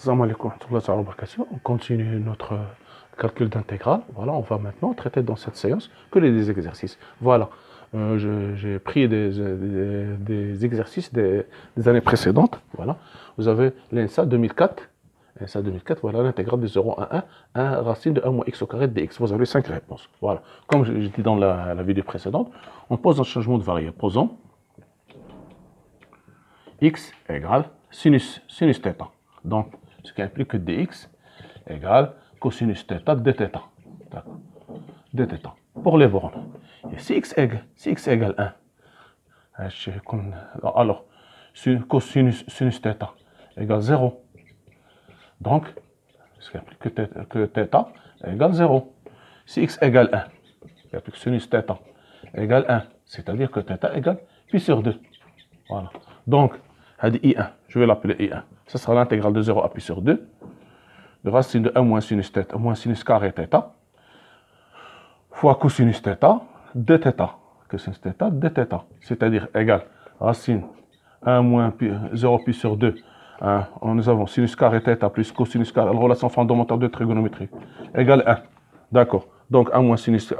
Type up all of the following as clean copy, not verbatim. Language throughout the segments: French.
Salam alaikum wa rahmatullahi wa barakatuh. On continue notre calcul d'intégrale. Voilà, on va maintenant traiter dans cette séance que les exercices. Voilà, j'ai pris des exercices des années précédentes. Voilà, vous avez l'ENSA 2004. ENSA 2004, voilà l'intégrale de 0 à 1 racine de 1 moins x au carré dx. Vous avez 5 réponses. Voilà, comme je dit dans la vidéo précédente, on pose un changement de variable. Posons x égale sinus θ. Donc, ce qui implique que dx égale cosinus θ dθ. D'accord. Dθ. Pour les bornes. Et si x égale 1, alors cosinus θ égale 0. Donc, ce qui implique que θ égale 0. Si x égale 1, il implique que sinus θ égale 1, c'est-à-dire que θ égale pi sur 2. Voilà. Donc, I1, je vais l'appeler I1. Ce sera l'intégrale de 0 à pi sur 2, de racine de 1 moins sinus θ, moins sinus carré θ, fois cosinus θ, dθ, cosinus θ, dθ, c'est-à-dire égal racine 1 moins 0 pi sur 2, nous avons sinus carré θ plus cosinus carré, la relation fondamentale de trigonométrie, égale 1. D'accord. Donc 1 moins sinus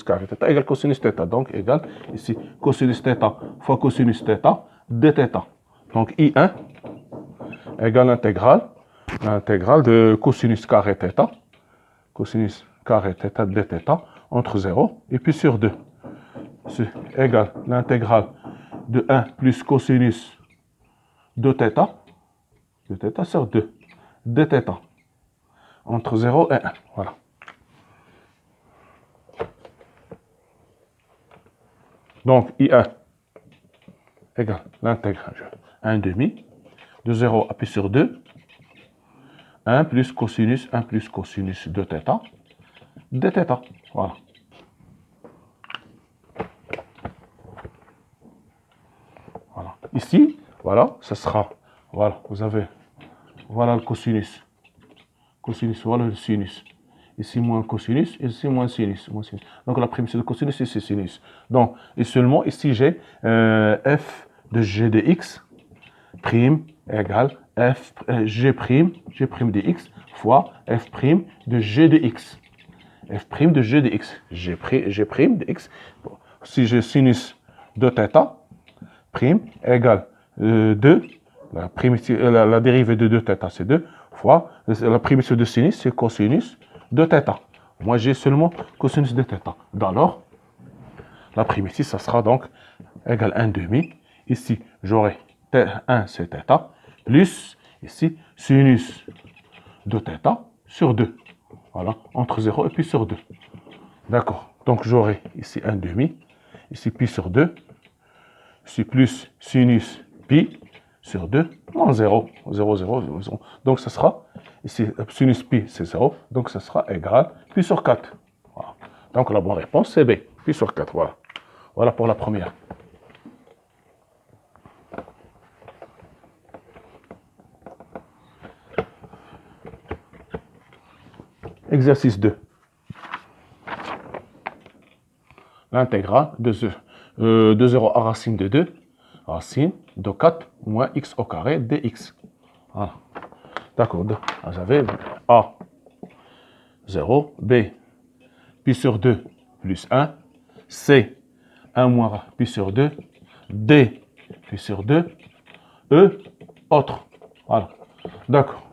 carré θ égale cosinus θ. Donc égale ici cosinus θ fois cosinus θ dθ. Donc I1 égale l'intégrale de cosinus carré θ dθ entre 0 et pi sur 2. C'est égal l'intégrale de 1 plus cosinus de θ sur 2 dθ entre 0 et 1. Voilà. Donc I1 égale l'intégrale 1 demi de 0 à pi sur 2, 1 plus cosinus de θ dθ. Voilà. Voilà. Ici, voilà, ça sera, voilà, vous avez, voilà le cosinus, voilà le sinus. Ici moins cosinus, ici moins sinus. Donc la prémisse de cosinus, ici sinus. Donc, et seulement ici j'ai f de g de x prime égale f g prime de x fois f prime de g de x. F prime de g de x. G prime de x. Si j'ai sinus de θ prime égale 2, la dérivée de 2θ c'est 2, fois la prémisse de sinus c'est cosinus de θ. Moi j'ai seulement cosinus de θ. Alors, la prémisse ça sera donc égale 1 demi. Ici j'aurai 1 c'est θ, plus ici sinus de θ sur 2. Voilà, entre 0 et pi sur 2. D'accord, donc j'aurai ici 1 demi, ici pi sur 2, ici plus sinus pi sur 2, moins 0, 0, 0, 0, 0. Donc ce sera, ici sinus pi c'est 0, donc ce sera égal pi sur 4. Voilà. Donc la bonne réponse c'est B, pi sur 4, voilà. Voilà pour la première. Exercice 2. L'intégrale de 0 à racine de 2, racine de 4 moins x au carré dx. Voilà. D'accord. Vous avez A, 0, B, pi sur 2 plus 1, C, 1 moins pi sur 2, D, pi sur 2, E, autre. Voilà. D'accord.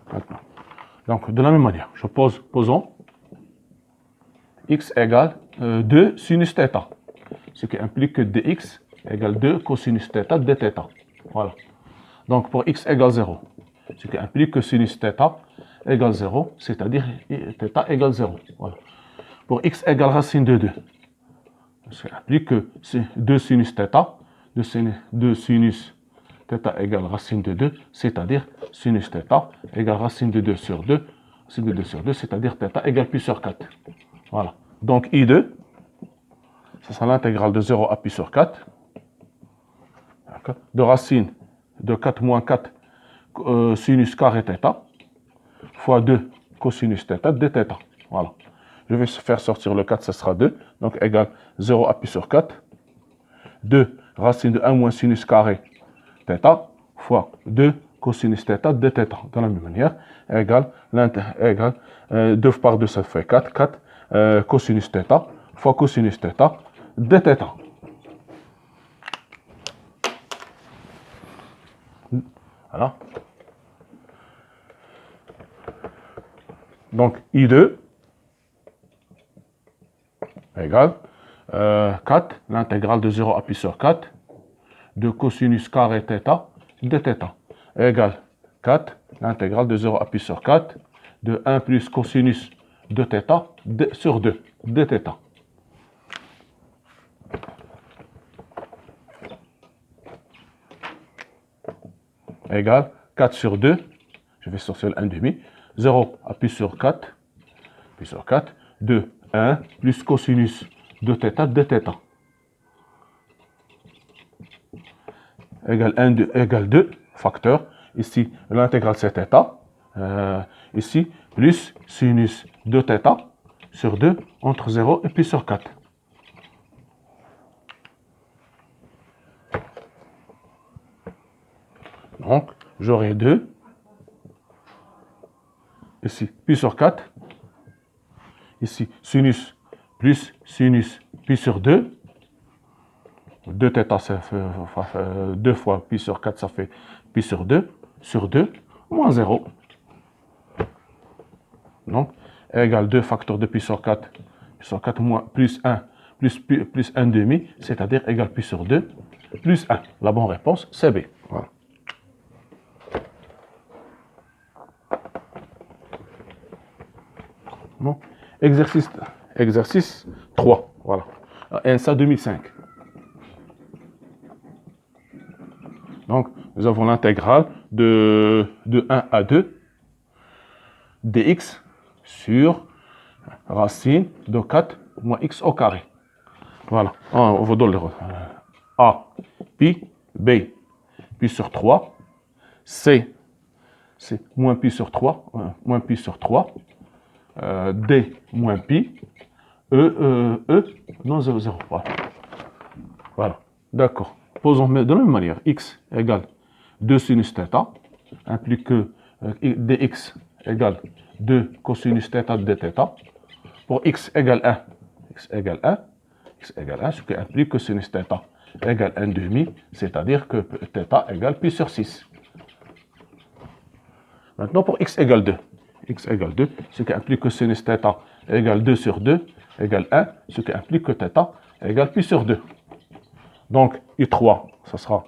Donc, de la même manière, posons x égale 2 sinus θ, ce qui implique que dx égale 2 cosinus θ dθ. Voilà. Donc, pour x égale 0, ce qui implique que sinus θ égale 0, c'est-à-dire θ égale 0. Voilà. Pour x égale racine de 2, ce qui implique que 2 sinus θ, 2 sinus θ égale racine de 2, c'est-à-dire sinus θ égale racine de 2 sur 2, racine de 2 sur 2, c'est-à-dire θ égale pi sur 4. Voilà. Donc I2, ça sera l'intégrale de 0 à pi sur 4, de racine de 4 moins 4 sinus carré θ, fois 2 cosinus θ dθ. Voilà. Je vais faire sortir le 4, ça sera 2, donc égale 0 à pi sur 4, 2 racine de 1 moins sinus carré θ, fois 2 cosinus θ dθ. De la même manière, égale 2 par 2, ça fait 4. 4 cosinus θ fois cosinus θ dθ. Voilà. Donc, I2 égale 4, l'intégrale de 0 à pi sur 4, de cosinus carré θ dθ, égale 4, l'intégrale de 0 à pi sur 4, de 1 plus cosinus de θ sur 2 dθ. Égale 4 sur 2, je vais sortir le 1 demi, 0 à pi sur 4, de 1 plus cosinus de θ dθ. Égale 2, facteur. Ici, l'intégrale c'est θ. Ici, plus sinus de θ sur 2 entre 0 et pi sur 4. Donc, j'aurai 2. Ici, pi sur 4. Ici, sinus plus sinus pi sur 2. 2θ, ça fait 2 fois pi sur 4, ça fait pi sur 2, moins 0. Donc, égale 2 facteur de pi sur 4 moins plus 1, plus 1 demi, c'est-à-dire égal pi sur 2, plus 1. La bonne réponse, c'est B. Voilà. Bon. Exercice 3. Voilà. ENSA 2005. Donc, nous avons l'intégrale de 1 à 2 dx sur racine de 4 moins x au carré. Voilà. On vous donne le A, pi, B, pi sur 3, C, c'est moins pi sur 3, D moins pi, E, non 0, 0. Voilà. D'accord. Posons de la même manière. X égale 2 sinus θ, implique que dx égale 2 cosinus θ dθ. Pour x égale 1, ce qui implique que sinus θ égale 1 demi, c'est-à-dire que θ égale pi sur 6. Maintenant, pour x égale 2, ce qui implique que sinus θ égale 2 sur 2 égale 1, ce qui implique que θ égale pi sur 2. Donc, I3, ça sera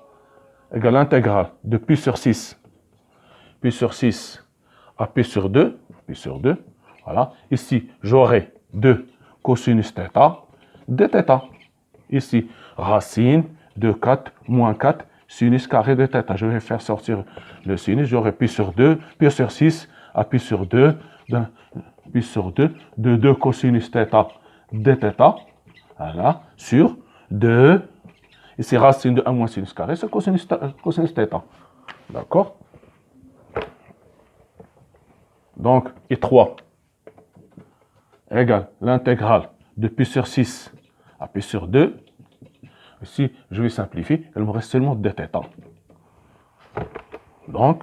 égal à l'intégrale de pi sur 6 à pi sur 2, voilà. Ici, j'aurai 2 cosinus θ dθ. Ici, racine de 4 moins 4 sinus carré de θ. Je vais faire sortir le sinus, j'aurai pi sur 2, pi sur 6 à pi sur 2, de 2 cosinus θ dθ, voilà, sur 2. Ici, racine de 1 moins sinus carré, c'est cosinus θ. D'accord? Donc, I3 égale l'intégrale de pi sur 6 à pi sur 2. Ici, je vais simplifier, il me reste seulement dθ. Donc,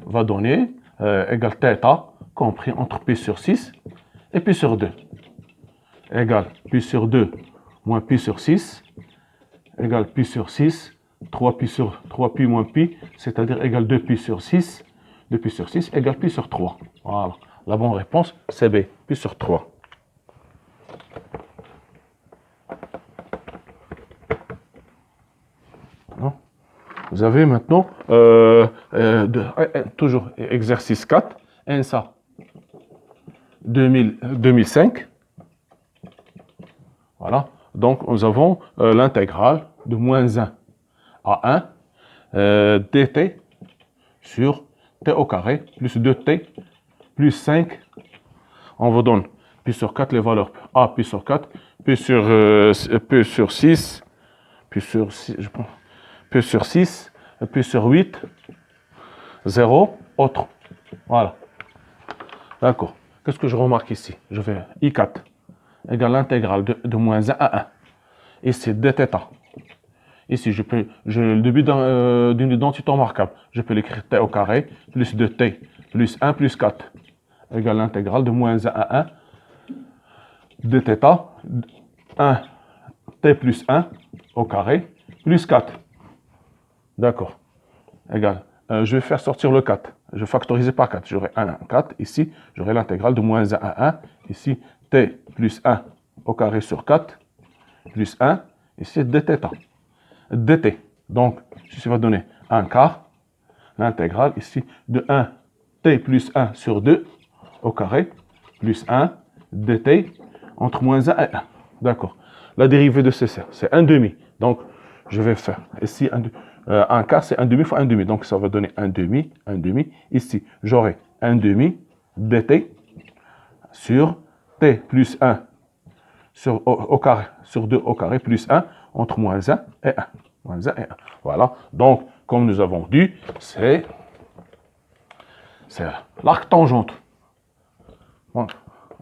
va donner égale θ compris entre pi sur 6 et pi sur 2. Égale pi sur 2 moins pi sur 6 égale pi sur 6, 3 pi moins pi, c'est-à-dire égale 2 pi sur 6, 2 pi sur 6 égale pi sur 3. Voilà. La bonne réponse, c'est B, pi sur 3. Vous avez maintenant, toujours exercice 4, ENSA 2005. Voilà. Donc, nous avons l'intégrale de moins 1 à 1 dt sur t au carré plus 2t plus 5. On vous donne pi sur 4 les valeurs a pi sur 4, pi sur 6, pi sur 6, je pense, pi sur 6, pi sur 8, 0, autre. Voilà. D'accord. Qu'est-ce que je remarque ici? Je vais I4 égale l'intégrale de moins 1 à 1. Ici, dθ. Ici, j'ai le début d'une identité remarquable. Je peux l'écrire t au carré plus 2t plus 1 plus 4 égale l'intégrale de moins 1 à 1 de θ 1 t plus 1 au carré plus 4. D'accord. Égal. Je vais faire sortir le 4. Je vais factoriser par 4. J'aurai 1 à 4. Ici, j'aurai l'intégrale de moins 1 à 1. Ici, t plus 1 au carré sur 4 plus 1. Ici, dθ. dt. Donc, ceci va donner 1 quart. L'intégrale ici de 1 t plus 1 sur 2 au carré plus 1 dt entre moins 1 et 1. D'accord. La dérivée de ceci, c'est 1 demi. Donc, je vais faire ici 1 quart, c'est 1 demi fois 1 demi. Donc, ça va donner 1 demi, 1 demi. Ici, j'aurai 1 demi dt sur t plus 1 au carré, sur 2 au carré plus 1 entre moins 1 et 1. Moins 1 et 1. Voilà. Donc, comme nous avons dit, c'est l'arc tangente. Bon,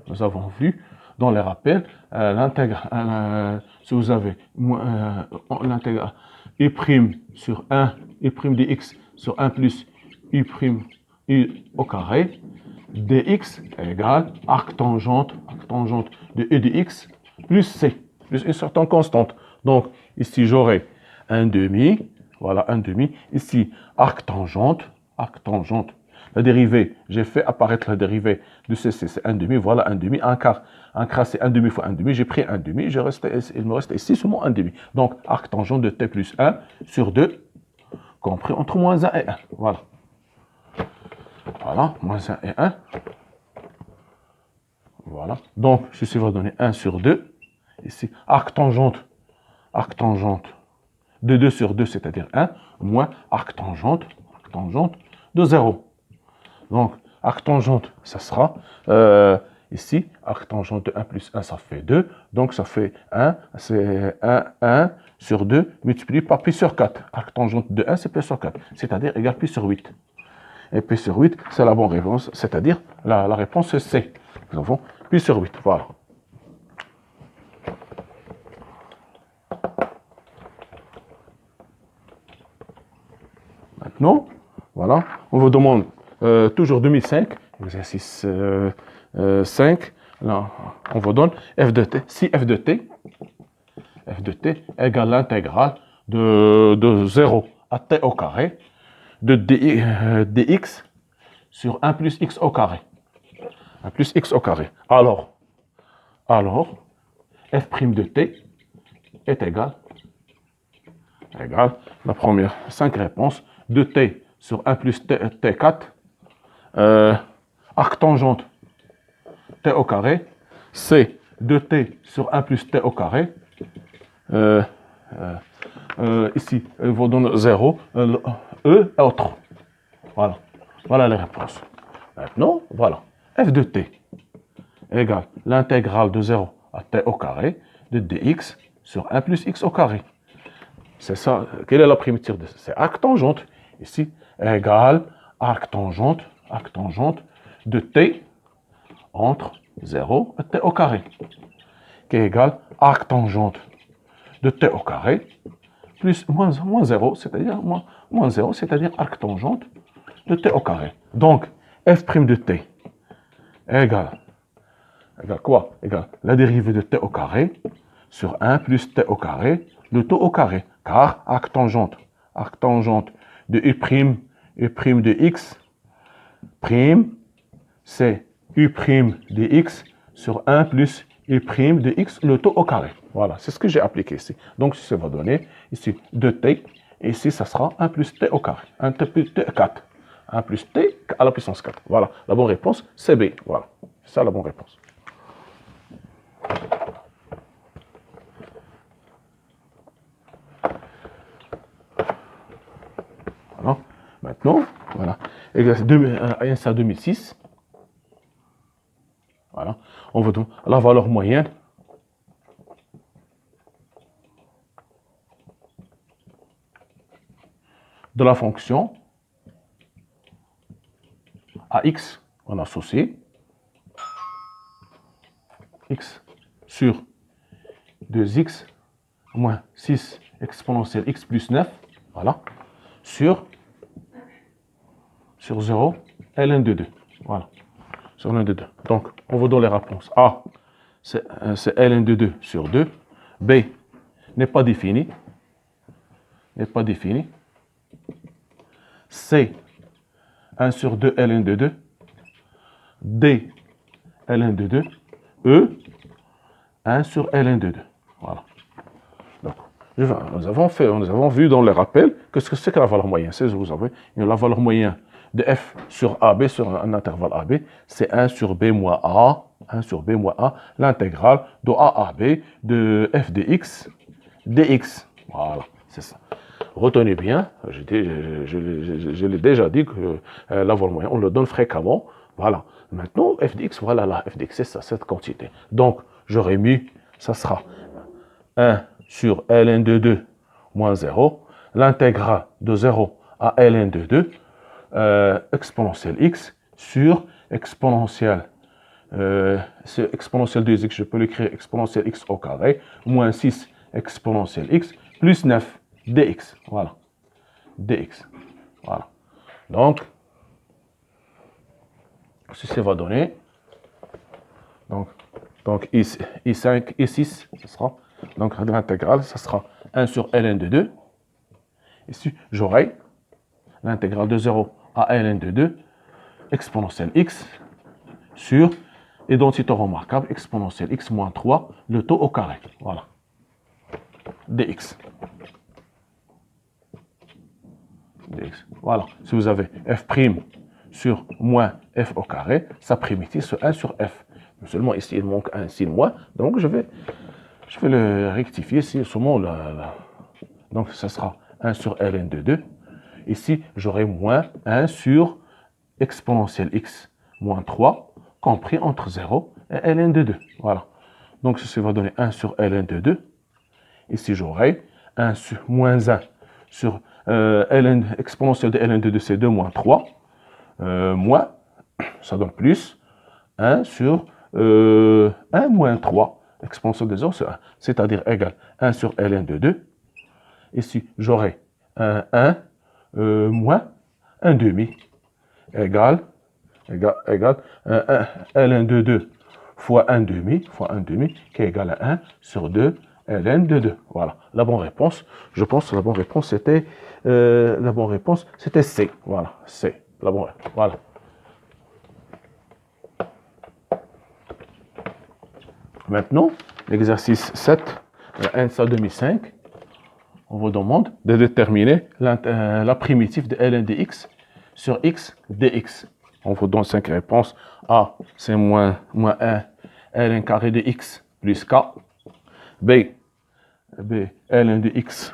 nous avons vu dans les rappels l'intégrale, si vous avez l'intégrale u' sur 1, u' dx sur 1 plus u' u au carré, dx égale arc tangente de u de x plus c, plus une certaine constante. Donc, ici, j'aurai 1 demi, voilà, 1 demi. Ici, arc tangente. La dérivée, j'ai fait apparaître la dérivée de cc, c'est 1 demi, voilà 1 demi, 1 quart. 1 quart, c'est 1 demi fois 1 demi, j'ai pris 1 demi, il me reste ici seulement 1 demi. Donc, arc tangente de t plus 1 sur 2, compris entre moins 1 et 1. Voilà. Voilà, moins 1 et 1. Voilà. Donc, ceci va donner 1 sur 2. Ici, arc tangente de 2 sur 2, c'est-à-dire 1, moins arc tangente de 0. Donc, arc tangente, ça sera ici, arc tangente de 1 plus 1, ça fait 2. Donc, ça fait 1, c'est 1 sur 2 multiplié par pi sur 4. Arc tangente de 1, c'est pi sur 4, c'est-à-dire égal pi sur 8. Et pi sur 8, c'est la bonne réponse, c'est-à-dire la réponse c'est C. Nous avons pi sur 8, voilà. Maintenant, voilà, on vous demande toujours 2005, exercice 5, là, on vous donne f de t, si f de t égale l'intégrale de 0 à t au carré de dx sur 1 plus x au carré. 1 plus x au carré. Alors, f' de t est égal, la première 5 réponses, de t sur 1 plus t4, arc tangente t au carré, c de t sur 1 plus t au carré, ici, il vous donne 0, e et autre. Voilà. Voilà les réponses. Maintenant, voilà. F de t égale l'intégrale de 0 à t au carré de dx sur 1 plus x au carré. C'est ça. Quelle est la primitive de ça? C'est arc tangente. Ici, égale arc tangente de t entre 0 et t au carré. Qui est égal arc tangente de t au carré plus moins 0, c'est-à-dire moins 0, c'est-à-dire arc tangente de t au carré. Donc, f' de t égale quoi? Égale la dérivée de t au carré sur 1 plus t au carré, le tout au carré, car arc tangente de u' de x prime, c'est u' de x sur 1 plus u' de x, le tout au carré. Voilà, c'est ce que j'ai appliqué ici. Donc, ça va donner ici 2t, et ici, ça sera 1 plus t au carré, 1 t plus t 4. 1 plus t à la puissance 4. Voilà, la bonne réponse, c'est B. Voilà, c'est ça la bonne réponse. Voilà. Maintenant, voilà, exercice 2006. Voilà, on va donner la valeur moyenne de la fonction à x, on associe x sur 2x moins 6 exponentielle x plus 9, voilà, sur 0, ln de 2, voilà, sur ln de 2. Donc, on vous donne les réponses. A, c'est ln de 2 sur 2. B n'est pas défini. C, 1 sur 2 ln de 2. D, ln de 2. E, 1 sur ln de 2. Voilà. Donc, nous avons vu dans le rappel que ce que c'est que la valeur moyenne. C'est, vous savez, la valeur moyenne de f sur AB, sur un intervalle AB, c'est 1 sur B moins A, 1 sur B moins A, l'intégrale de A à B de f de x, dx. Voilà, c'est ça. Retenez bien, je l'ai déjà dit que la valeur moyenne, on le donne fréquemment. Voilà. Maintenant, f de x, voilà là, f de x, c'est ça, cette quantité. Donc, j'aurais mis, ça sera 1 sur ln de 2 moins 0, l'intégrale de 0 à ln de 2, exponentielle x sur exponentielle, c'est exponentielle de x, je peux l'écrire exponentielle x au carré, moins 6 exponentielle x, plus 9 dx, voilà, dx, voilà. Donc, ceci va donner, donc I5, I6, ce sera, donc l'intégrale, ça sera 1 sur ln de 2, ici, j'aurai l'intégrale de 0 à ln de 2, exponentielle x, sur identité remarquable, exponentielle x moins 3, le taux au carré, voilà, dx. Dx. Voilà, si vous avez f' sur moins f au carré, sa primitive c'est 1 sur f. Mais seulement ici, il manque un signe moins, donc je vais le rectifier ici, seulement donc ça sera 1 sur ln de 2. Ici, j'aurai moins 1 sur exponentielle x moins 3, compris entre 0 et ln de 2. Voilà. Donc, ceci va donner 1 sur ln de 2. Ici, j'aurai 1 sur moins 1 sur exponentielle de ln de 2, c'est 2 moins 3. Moins, ça donne plus 1 sur 1 moins 3. Exponentielle de 0, c'est 1. C'est-à-dire égal 1 sur ln de 2. Ici, j'aurai 1 moins 1 demi égale ln de 2 fois 1 demi qui est égal à 1 sur 2 ln de 2. Voilà. La bonne réponse, je pense que la bonne réponse c'était C. Voilà, C. La bonne réponse. Voilà. Maintenant, l'exercice 7, la NSA 2005, on vous demande de déterminer la primitive de ln de x sur x dx. On vous donne 5 réponses. A, c'est moins 1 ln carré de x plus k. B, ln de x,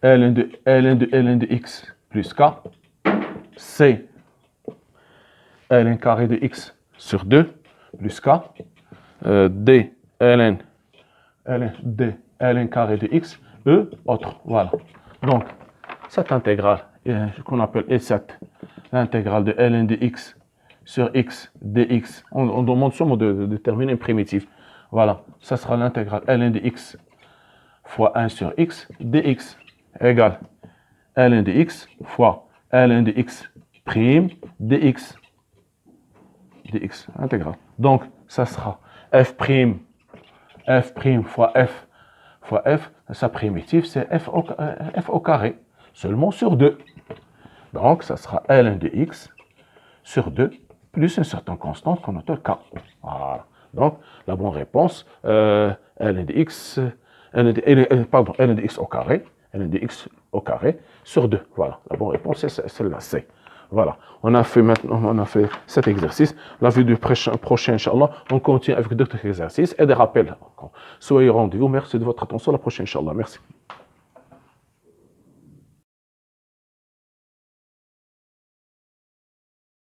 ln de x plus k. C, ln carré de x sur 2 plus k. D, ln carré de x, E, autre. Voilà. Donc, cette intégrale, qu'on appelle E7, l'intégrale de ln de x sur x dx, on demande seulement de déterminer une primitive. Voilà, ça sera l'intégrale ln de x fois 1 sur x dx égale ln de x fois ln de x prime dx. dx, intégrale. Donc, ça sera f' fois f, sa primitive, c'est f au carré, seulement sur 2. Donc, ça sera ln de x sur 2, plus une certaine constante qu'on appelle k. Voilà. Donc, la bonne réponse, ln de x au carré, sur 2. Voilà, la bonne réponse, c'est celle-là, C. Voilà, on a fait cet exercice. La vue du prochain, Inch'Allah, on continue avec d'autres exercices et des rappels. Soyez au rendez-vous. Merci de votre attention. À la prochaine, Inch'Allah. Merci.